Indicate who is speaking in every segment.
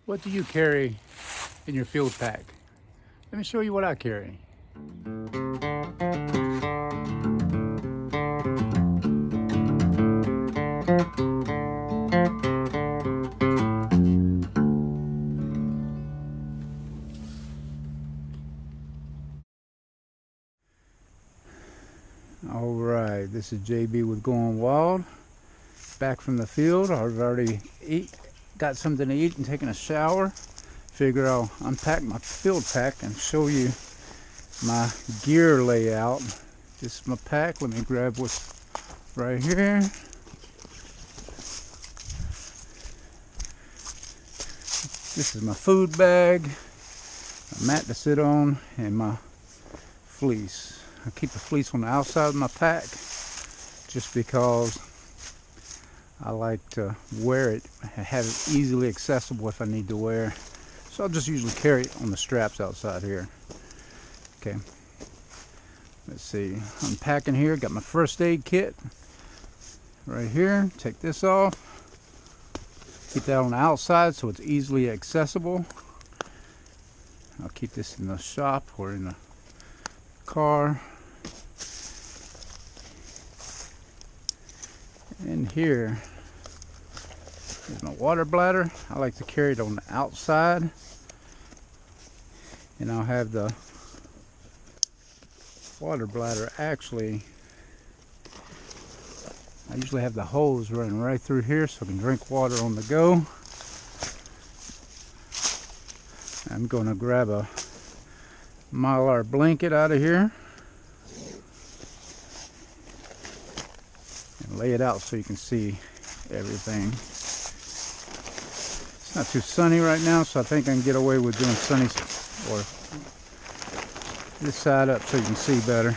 Speaker 1: What do you carry in your field pack? Let me show you what I carry. Alright, this is JB with Going Wild. Back from the field. I've already got something to eat and taken a shower. Figure I'll unpack my field pack and show you my gear layout. This is my pack. Let me grab what's right here. This is my food bag, a mat to sit on, and my fleece. I keep the fleece on the outside of my pack just because I like to wear it and have it easily accessible if I need to wear. So I'll just usually carry it on the straps outside here. Okay, let's see. Unpacking here, got my first aid kit right here. Take this off. Keep that on the outside so it's easily accessible. I'll keep this in the shop or in the car. And here is my water bladder. I like to carry it on the outside, and I'll have the water bladder actually, I usually have the hose running right through here so I can drink water on the go. I'm going to grab a Mylar blanket out of here and lay it out so you can see everything. It's not too sunny right now, so I think I can get away with doing sunny or this side up so you can see better.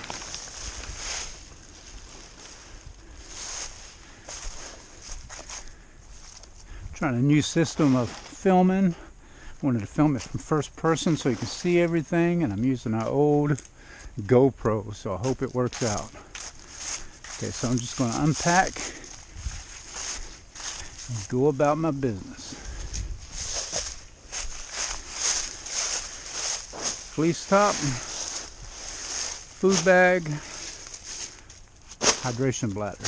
Speaker 1: Trying a new system of filming. Wanted to film it from first person so you can see everything, and I'm using an old GoPro, so I hope it works out. Okay, so I'm just going to unpack and go about my business. Fleece top, food bag, hydration bladder.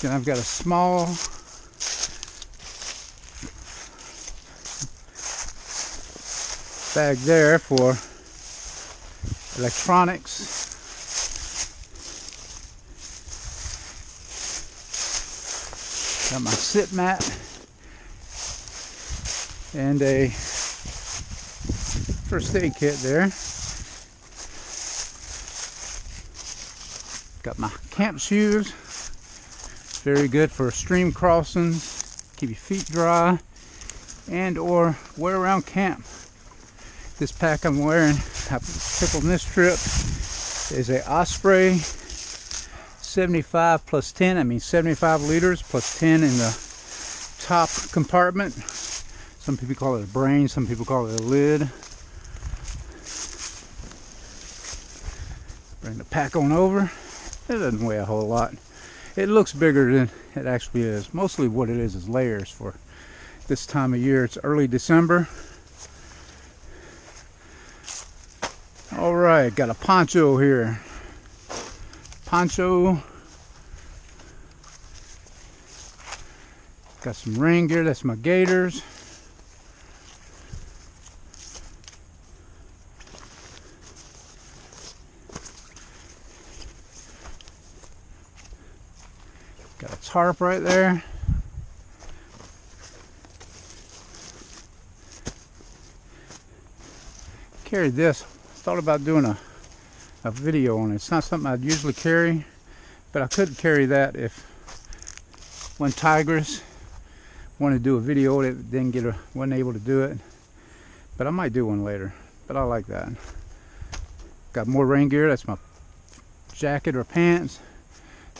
Speaker 1: Then I've got a small bag there for electronics. Got my sit mat and a first aid kit there. Got my camp shoes, very good for stream crossings, keep your feet dry and or wear around camp. This pack I'm wearing, I took on this trip, is a Osprey 75 plus 10. I mean 75 liters plus 10 in the top compartment. Some people call it a brain, some people call it a lid. Bring the pack on over. It doesn't weigh a whole lot. It looks bigger than it actually is. Mostly what it is layers for this time of year. It's early December. All right, got a poncho here. Poncho. Got some rain gear. That's my gaiters. Got a tarp right there. Carried this. Thought about doing a video on it. It's not something I'd usually carry, but I could carry that if when Tigress wanted to do a video on it, wasn't able to do it. But I might do one later. But I like that. Got more rain gear. That's my jacket or pants.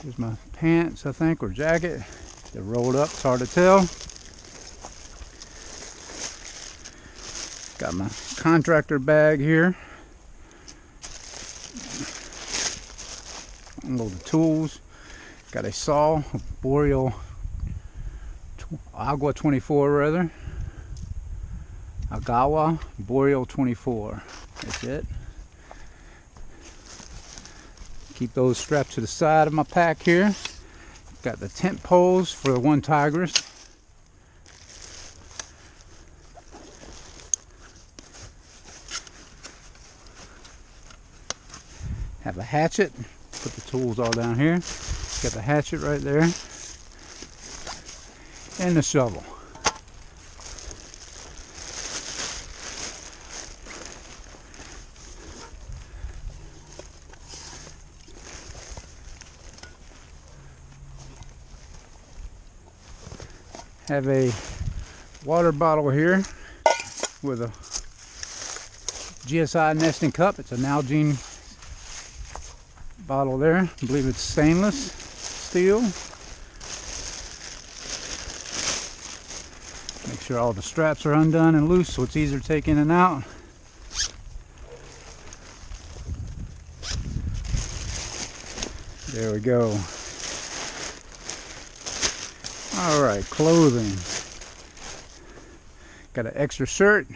Speaker 1: Here's my pants, I think, or jacket. They're rolled up. It's hard to tell. Got my contractor bag here. Unload the tools. Got a saw, a Boreal Agua 24 rather. Agawa Boreal 24. That's it. Keep those strapped to the side of my pack here. Got the tent poles for the one Tigris. Have a hatchet. Put the tools all down here. Got the hatchet right there. And the shovel. Have a water bottle here with a GSI nesting cup. It's an Nalgene bottle there. I believe it's stainless steel. Make sure all the straps are undone and loose so it's easier to take in and out. There we go. Alright, clothing. Got an extra shirt.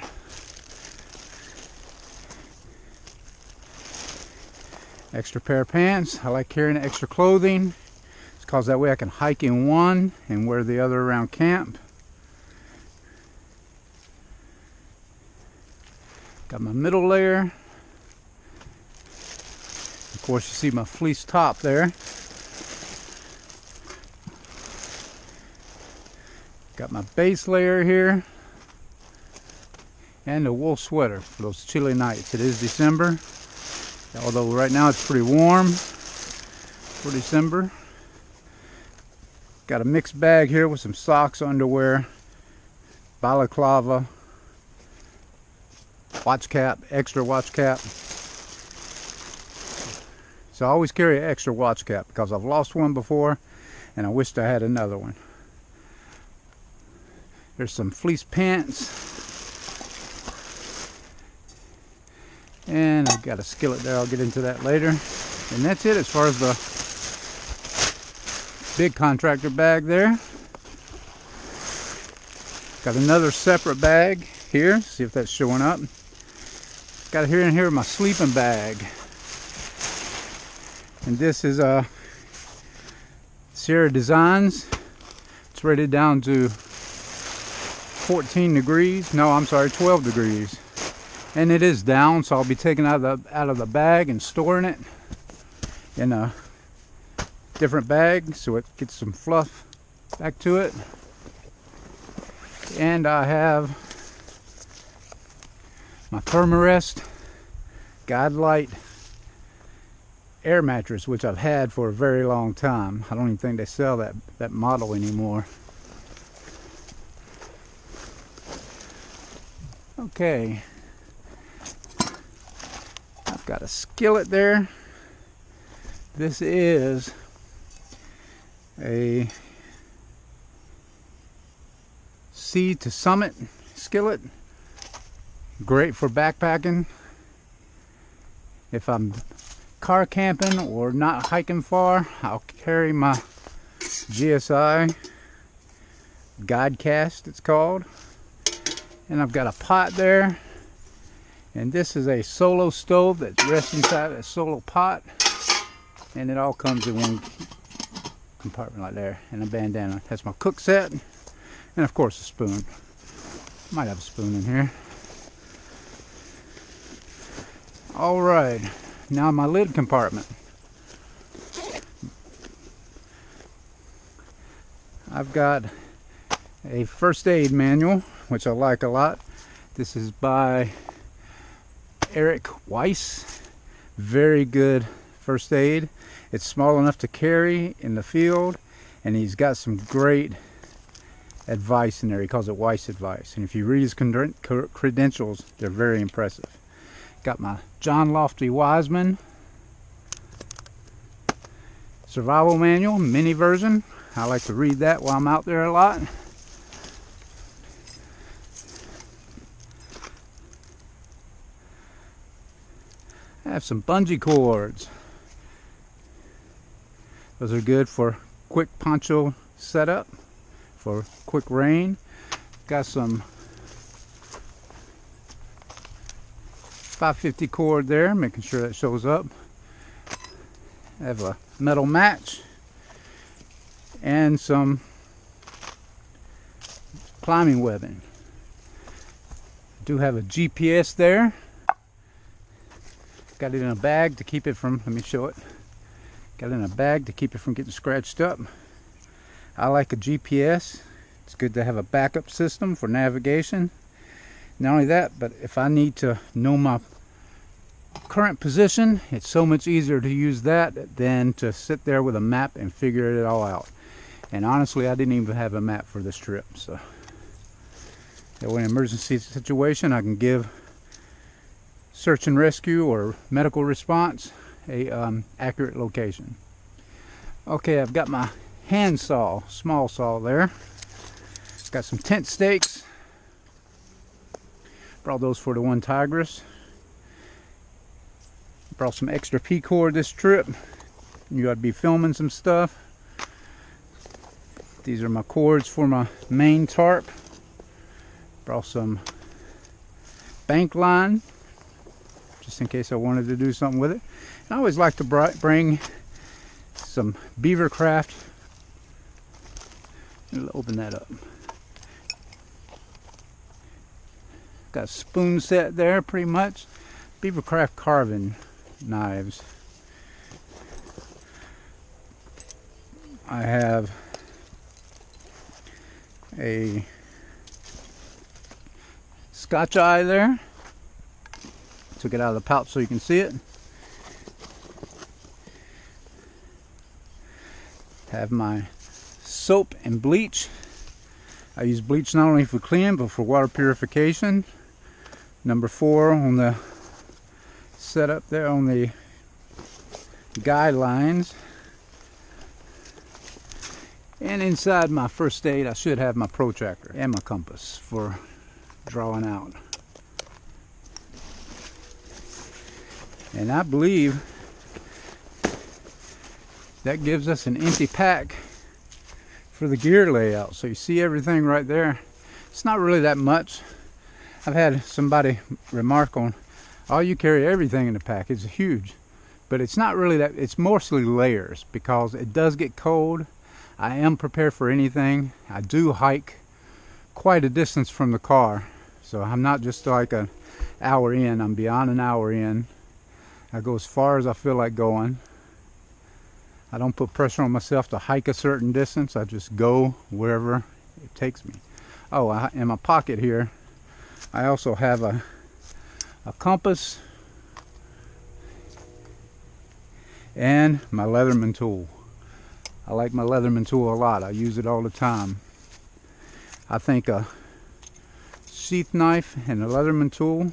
Speaker 1: Extra pair of pants. I like carrying extra clothing. It's because that way I can hike in one and wear the other around camp. Got my middle layer. Of course, you see my fleece top there. Got my base layer here. And the wool sweater for those chilly nights. It is December. Although right now it's pretty warm for December. Got a mixed bag here with some socks, underwear, balaclava, watch cap, extra watch cap. So I always carry an extra watch cap because I've lost one before and I wished I had another one. There's some fleece pants. And I've got a skillet there. I'll get into that later. And that's it as far as the big contractor bag there. Got another separate bag here. See if that's showing up. Got here in here my sleeping bag. And this is a Sierra Designs. It's rated down to 14 degrees. No, I'm sorry, 12 degrees. And it is down, so I'll be taking out of the bag and storing it in a different bag so it gets some fluff back to it. And I have my Thermarest Guidelight air mattress, which I've had for a very long time. I don't even think they sell that model anymore. Okay. Got a skillet there. This is a Sea to Summit skillet. Great for backpacking. If I'm car camping or not hiking far, I'll carry my GSI Guidecast, it's called. And I've got a pot there. And this is a solo stove that rests inside a solo pot. And it all comes in one compartment like there. And a bandana. That's my cook set. And of course a spoon. Might have a spoon in here. Alright. Now my lid compartment. I've got a first aid manual, which I like a lot. This is by Eric Weiss. Very good first aid. It's small enough to carry in the field, and he's got some great advice in there. He calls it Weiss advice, and if you read his credentials, they're very impressive. Got my John Lofty Wiseman survival manual, mini version. I like to read that while I'm out there a lot. I have some bungee cords. Those are good for quick poncho setup, for quick rain. Got some 550 cord there, making sure that shows up. I have a metal match and some climbing webbing. I do have a GPS there. Got it in a bag to keep it from, let me show it. Got it in a bag to keep it from getting scratched up. I like a GPS. It's good to have a backup system for navigation. Not only that, but if I need to know my current position, it's so much easier to use that than to sit there with a map and figure it all out. And honestly, I didn't even have a map for this trip, so that way in an emergency situation I can give search and rescue or medical response a accurate location. Okay, I've got my hand saw, small saw there. Got some tent stakes. Brought those for the one Tigris. Brought some extra P-cord this trip. You ought to be filming some stuff. These are my cords for my main tarp. Brought some bank line, just in case I wanted to do something with it. And I always like to bring some Beavercraft. I'll open that up. Got a spoon set there, pretty much. Beavercraft carving knives. I have a Scotch eye there. Took it out of the pouch so you can see it. Have my soap and bleach. I use bleach not only for cleaning but for water purification. Number 4 on the setup there on the guidelines. And inside my first aid I should have my protractor and my compass for drawing out. And I believe that gives us an empty pack for the gear layout. So you see everything right there. It's not really that much. I've had somebody remark on, oh, you carry everything in the pack. It's huge. But it's not really that. It's mostly layers because it does get cold. I am prepared for anything. I do hike quite a distance from the car. So I'm not just like an hour in. I'm beyond an hour in. I go as far as I feel like going. I don't put pressure on myself to hike a certain distance. I just go wherever it takes me. Oh, in my pocket here, I also have a compass and my Leatherman tool. I like my Leatherman tool a lot. I use it all the time. I think a sheath knife and a Leatherman tool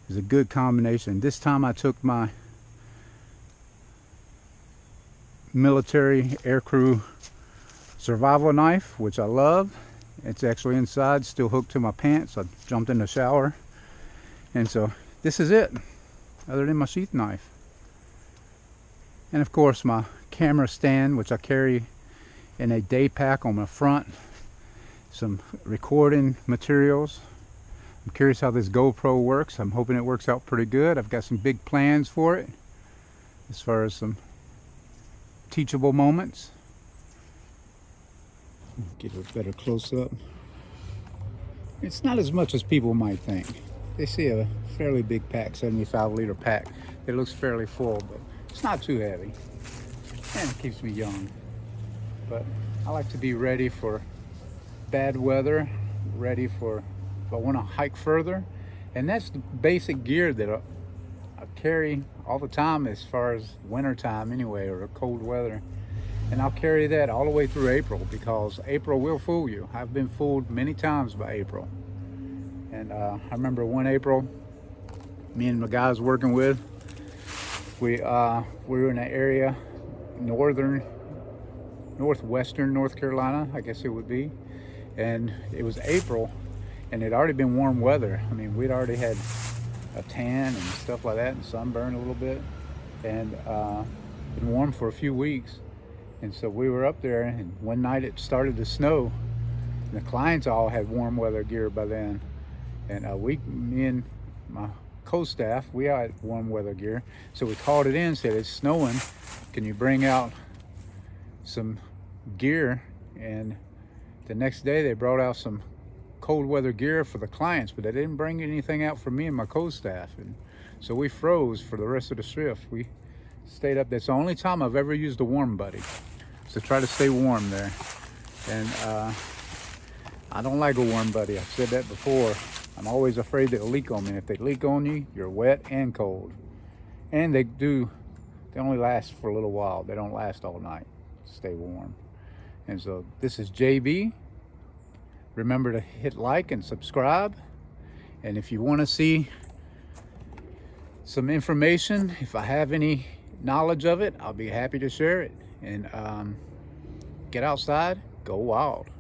Speaker 1: is a good combination. This time I took my military aircrew survival knife, which I love. It's actually inside, still hooked to my pants. I jumped in the shower, and so this is it, other than my sheath knife. And of course my camera stand, which I carry in a day pack on my front. Some recording materials. I'm curious how this GoPro works. I'm hoping it works out pretty good. I've got some big plans for it as far as some teachable moments. Get a better close-up. It's not as much as people might think. They see a fairly big pack, 75-liter pack. It looks fairly full, but it's not too heavy. And it keeps me young. But I like to be ready for bad weather, ready for if I want to hike further. And that's the basic gear that I carry all the time as far as winter time anyway, or cold weather. And I'll carry that all the way through April, because April will fool you. I've been fooled many times by April. And I remember one April, me and the guys working with, we were in an area, northwestern North Carolina, I guess it would be. And it was April, and it had already been warm weather. I mean, we'd already had a tan and stuff like that, and sunburn a little bit, and been warm for a few weeks. And so we were up there, and one night it started to snow, and the clients all had warm weather gear by then. And me and my co-staff, we had warm weather gear, so we called it in, said it's snowing, can you bring out some gear? And the next day they brought out some cold weather gear for the clients, but they didn't bring anything out for me and my co-staff. And so we froze for the rest of the shift. We stayed up. That's the only time I've ever used a warm buddy, so try to stay warm there. And I don't like a warm buddy. I've said that before. I'm always afraid they'll leak on me. If they leak on you, you're wet and cold. And they only last for a little while. They don't last all night. Stay warm. And so this is JB. Remember to hit like and subscribe. And if you want to see some information, if I have any knowledge of it, I'll be happy to share it. And get outside, go wild.